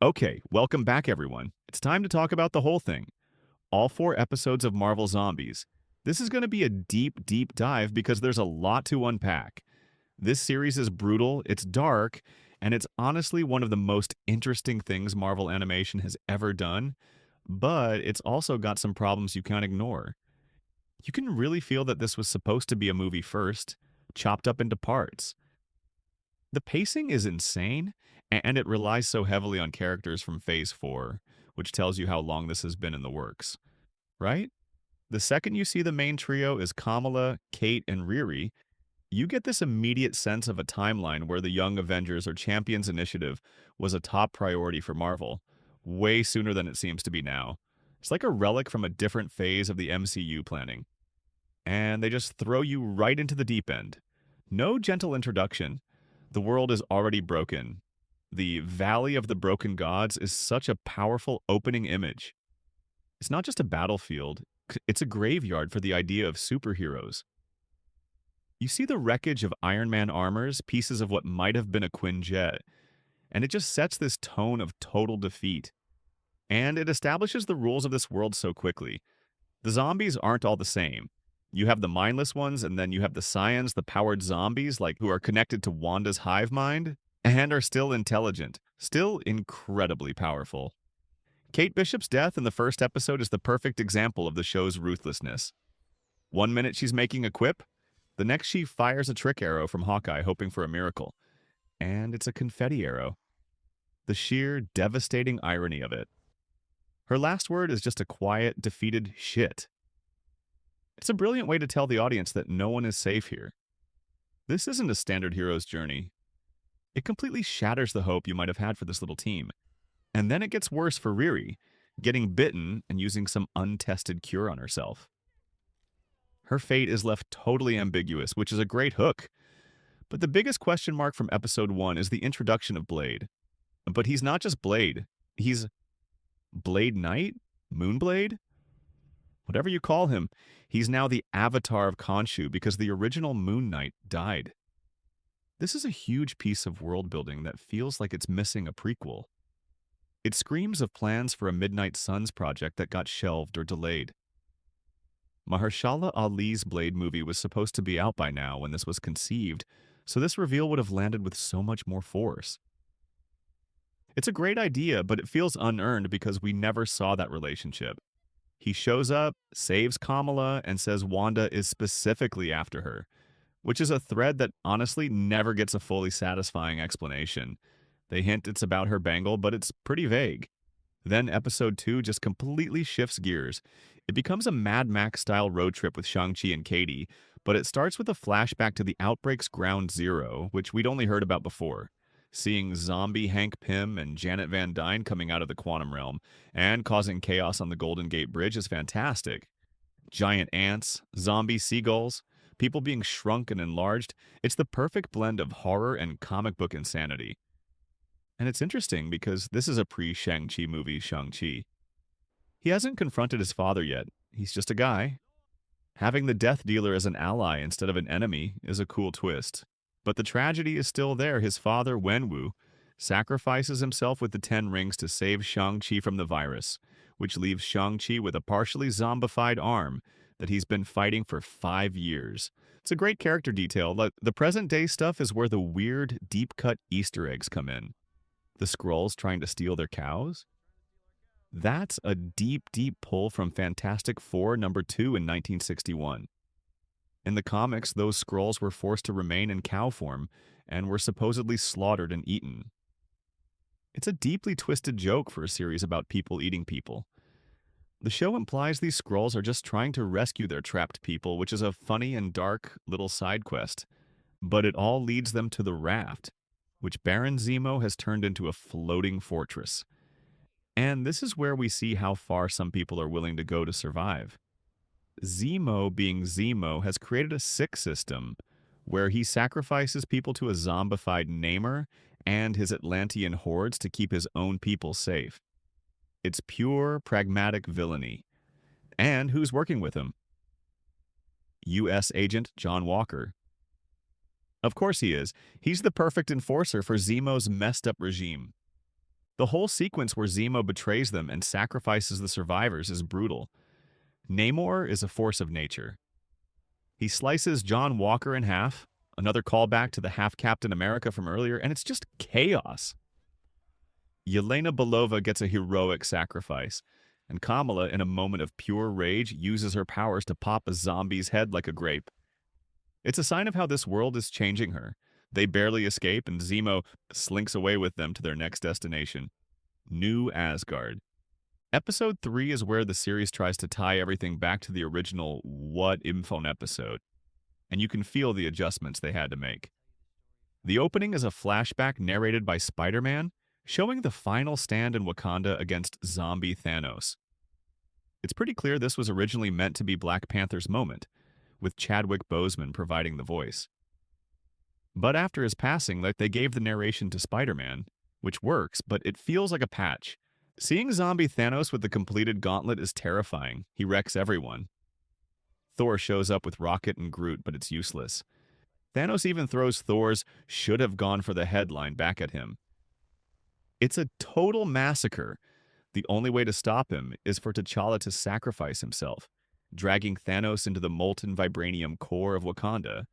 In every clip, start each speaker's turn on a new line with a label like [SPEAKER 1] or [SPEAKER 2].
[SPEAKER 1] Okay, welcome back, everyone. It's time to talk about the whole thing. All four episodes of Marvel Zombies. This is going to be a deep, deep dive because there's a lot to unpack. This series is brutal, it's dark, and it's honestly one of the most interesting things Marvel Animation has ever done, but it's also got some problems you can't ignore. You can really feel that this was supposed to be a movie first, chopped up into parts. The pacing is insane, and it relies so heavily on characters from Phase 4, which tells you how long this has been in the works, right? The second you see the main trio is Kamala, Kate, and Riri, you get this immediate sense of a timeline where the Young Avengers or Champions Initiative was a top priority for Marvel, way sooner than it seems to be now. It's like a relic from a different phase of the MCU planning. And they just throw you right into the deep end. No gentle introduction. The world is already broken. The Valley of the Broken Gods is such a powerful opening image. It's not just a battlefield, it's a graveyard for the idea of superheroes. You see the wreckage of Iron Man armors, pieces of what might have been a Quinjet, and it just sets this tone of total defeat. And it establishes the rules of this world so quickly. The zombies aren't all the same. You have the mindless ones, and then you have the scions, the powered zombies, like who are connected to Wanda's hive mind, and are still intelligent, still incredibly powerful. Kate Bishop's death in the first episode is the perfect example of the show's ruthlessness. One minute she's making a quip, the next she fires a trick arrow from Hawkeye hoping for a miracle. And it's a confetti arrow. The sheer, devastating irony of it. Her last word is just a quiet, defeated shit. It's a brilliant way to tell the audience that no one is safe here. This isn't a standard hero's journey. It completely shatters the hope you might have had for this little team. And then it gets worse for Riri, getting bitten and using some untested cure on herself. Her fate is left totally ambiguous, which is a great hook. But the biggest question mark from episode 1 is the introduction of Blade. But he's not just Blade. He's Blade Knight? Moonblade? Whatever you call him, he's now the avatar of Khonshu because the original Moon Knight died. This is a huge piece of world building that feels like it's missing a prequel. It screams of plans for a Midnight Suns project that got shelved or delayed. Mahershala Ali's Blade movie was supposed to be out by now when this was conceived, so this reveal would have landed with so much more force. It's a great idea, but it feels unearned because we never saw that relationship. He shows up, saves Kamala, and says Wanda is specifically after her, which is a thread that honestly never gets a fully satisfying explanation. They hint it's about her bangle, but it's pretty vague. Then episode 2 just completely shifts gears. It becomes a Mad Max-style road trip with Shang-Chi and Katie, but it starts with a flashback to the Outbreak's Ground Zero, which we'd only heard about before. Seeing zombie Hank Pym and Janet Van Dyne coming out of the quantum realm and causing chaos on the Golden Gate Bridge is fantastic. Giant ants, zombie seagulls, people being shrunk and enlarged, it's the perfect blend of horror and comic book insanity. And it's interesting because this is a pre-Shang-Chi movie, Shang-Chi. He hasn't confronted his father yet, he's just a guy. Having the Death Dealer as an ally instead of an enemy is a cool twist. But the tragedy is still there. His father, Wenwu, sacrifices himself with the 10 rings to save Shang-Chi from the virus, which leaves Shang-Chi with a partially zombified arm that he's been fighting for 5 years. It's a great character detail. The present-day stuff is where the weird, deep-cut Easter eggs come in. The Skrulls trying to steal their cows? That's a deep, deep pull from Fantastic Four #2 in 1961. In the comics, those Skrulls were forced to remain in cow form and were supposedly slaughtered and eaten. It's a deeply twisted joke for a series about people eating people. The show implies these Skrulls are just trying to rescue their trapped people, which is a funny and dark little side quest. But it all leads them to the Raft, which Baron Zemo has turned into a floating fortress. And this is where we see how far some people are willing to go to survive. Zemo, being Zemo, has created a sick system where he sacrifices people to a zombified Namor and his Atlantean hordes to keep his own people safe. It's pure, pragmatic villainy. And who's working with him? U.S. Agent John Walker. Of course he is. He's the perfect enforcer for Zemo's messed up regime. The whole sequence where Zemo betrays them and sacrifices the survivors is brutal. Namor is a force of nature. He slices John Walker in half, another callback to the half Captain America from earlier, and it's just chaos. Yelena Belova gets a heroic sacrifice, and Kamala, in a moment of pure rage, uses her powers to pop a zombie's head like a grape. It's a sign of how this world is changing her. They barely escape, and Zemo slinks away with them to their next destination, New Asgard. Episode 3 is where the series tries to tie everything back to the original What If episode, and you can feel the adjustments they had to make. The opening is a flashback narrated by Spider-Man, showing the final stand in Wakanda against zombie Thanos. It's pretty clear this was originally meant to be Black Panther's moment, with Chadwick Boseman providing the voice. But after his passing, they gave the narration to Spider-Man, which works, but it feels like a patch. Seeing zombie Thanos with the completed gauntlet is terrifying. He wrecks everyone. Thor shows up with Rocket and Groot, but it's useless. Thanos even throws Thor's "should have gone for the headline" back at him. It's a total massacre. The only way to stop him is for T'Challa to sacrifice himself, dragging Thanos into the molten vibranium core of Wakanda.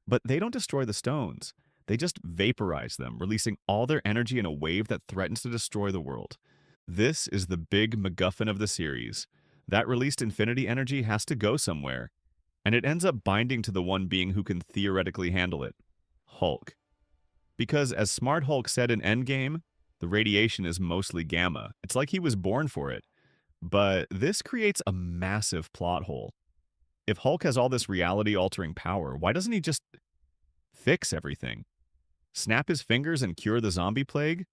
[SPEAKER 1] But they don't destroy the stones. They just vaporize them, releasing all their energy in a wave that threatens to destroy the world. This is the big MacGuffin of the series. That released infinity energy has to go somewhere, and it ends up binding to the one being who can theoretically handle it, Hulk. Because as Smart Hulk said in Endgame, the radiation is mostly gamma. It's like he was born for it. But this creates a massive plot hole. If Hulk has all this reality-altering power, why doesn't he just fix everything? Snap his fingers and cure the zombie plague?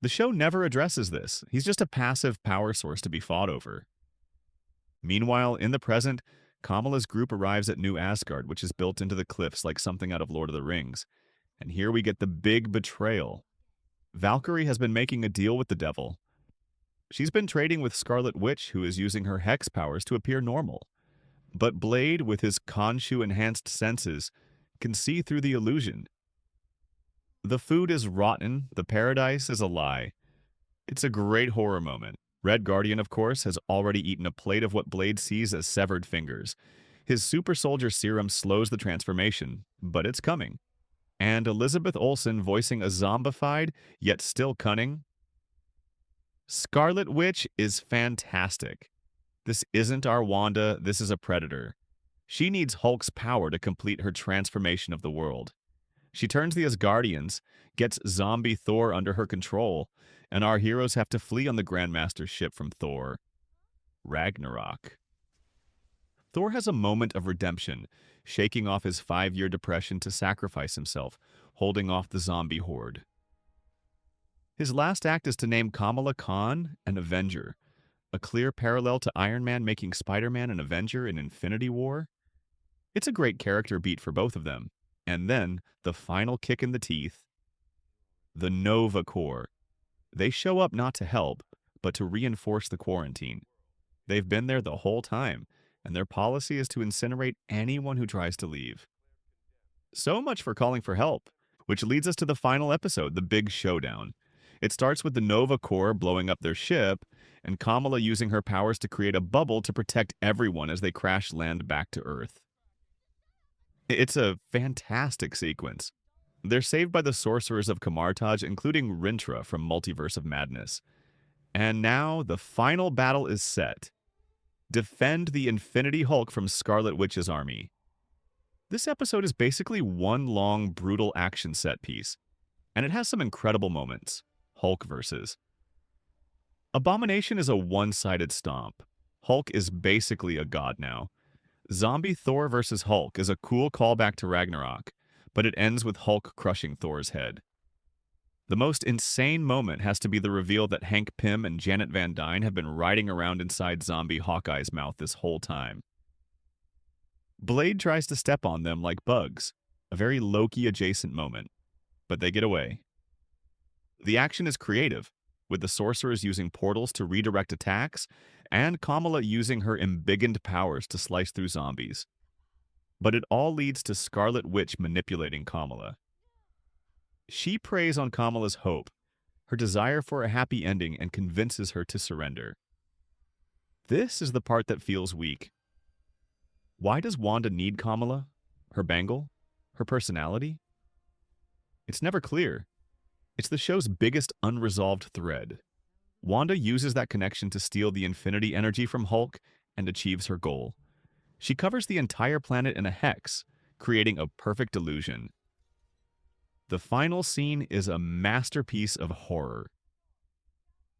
[SPEAKER 1] The show never addresses this. He's just a passive power source to be fought over. Meanwhile, in the present, Kamala's group arrives at New Asgard, which is built into the cliffs like something out of Lord of the Rings. And here we get the big betrayal. Valkyrie has been making a deal with the devil. She's been trading with Scarlet Witch, who is using her hex powers to appear normal. But Blade, with his Khonshu-enhanced senses, can see through the illusion. The food is rotten, the paradise is a lie. It's a great horror moment. Red Guardian, of course, has already eaten a plate of what Blade sees as severed fingers. His super soldier serum slows the transformation, but it's coming. And Elizabeth Olsen voicing a zombified, yet still cunning. Scarlet Witch is fantastic. This isn't our Wanda, this is a Predator. She needs Hulk's power to complete her transformation of the world. She turns the Asgardians, gets zombie Thor under her control, and our heroes have to flee on the Grandmaster's ship from Thor. Ragnarok. Thor has a moment of redemption, shaking off his 5-year depression to sacrifice himself, holding off the zombie horde. His last act is to name Kamala Khan an Avenger, a clear parallel to Iron Man making Spider-Man an Avenger in Infinity War. It's a great character beat for both of them. And then, the final kick in the teeth, the Nova Corps. They show up not to help, but to reinforce the quarantine. They've been there the whole time, and their policy is to incinerate anyone who tries to leave. So much for calling for help, which leads us to the final episode, the big showdown. It starts with the Nova Corps blowing up their ship, and Kamala using her powers to create a bubble to protect everyone as they crash land back to Earth. It's a fantastic sequence. They're saved by the sorcerers of Kamartaj, including Rintra from Multiverse of Madness. And now the final battle is set. Defend the Infinity Hulk from Scarlet Witch's army. This episode is basically one long, brutal action set piece, and it has some incredible moments. Hulk versus. Abomination is a one-sided stomp. Hulk is basically a god now. Zombie Thor versus Hulk is a cool callback to Ragnarok, but it ends with Hulk crushing Thor's head. The most insane moment has to be the reveal that Hank Pym and Janet Van Dyne have been riding around inside zombie Hawkeye's mouth this whole time. Blade tries to step on them like bugs, a very Loki-adjacent moment, but they get away. The action is creative, with the sorcerers using portals to redirect attacks, and Kamala using her embiggened powers to slice through zombies. But it all leads to Scarlet Witch manipulating Kamala. She preys on Kamala's hope, her desire for a happy ending, and convinces her to surrender. This is the part that feels weak. Why does Wanda need Kamala? Her bangle? Her personality? It's never clear. It's the show's biggest unresolved thread. Wanda uses that connection to steal the infinity energy from Hulk and achieves her goal. She covers the entire planet in a hex, creating a perfect illusion. The final scene is a masterpiece of horror.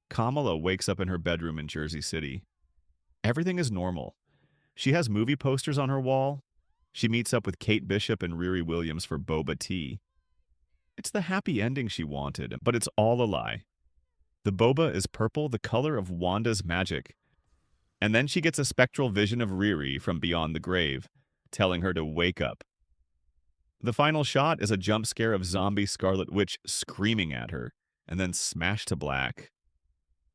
[SPEAKER 1] Kamala wakes up in her bedroom in Jersey City. Everything is normal. She has movie posters on her wall. She meets up with Kate Bishop and Riri Williams for boba tea. It's the happy ending she wanted, but it's all a lie. The boba is purple, the color of Wanda's magic. And then she gets a spectral vision of Riri from beyond the grave, telling her to wake up. The final shot is a jump scare of zombie Scarlet Witch screaming at her, and then smashed to black.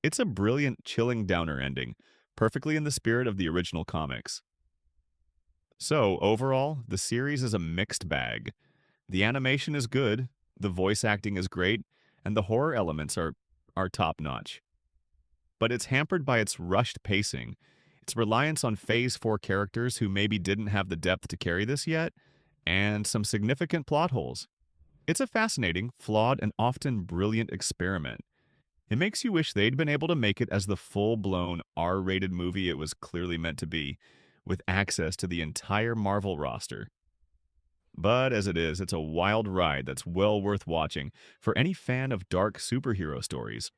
[SPEAKER 1] It's a brilliant, chilling downer ending, perfectly in the spirit of the original comics. So, overall, the series is a mixed bag. The animation is good, the voice acting is great, and the horror elements are top-notch. But it's hampered by its rushed pacing, its reliance on Phase 4 characters who maybe didn't have the depth to carry this yet, and some significant plot holes. It's a fascinating, flawed, and often brilliant experiment. It makes you wish they'd been able to make it as the full-blown R-rated movie it was clearly meant to be, with access to the entire Marvel roster. But as it is, it's a wild ride that's well worth watching for any fan of dark superhero stories.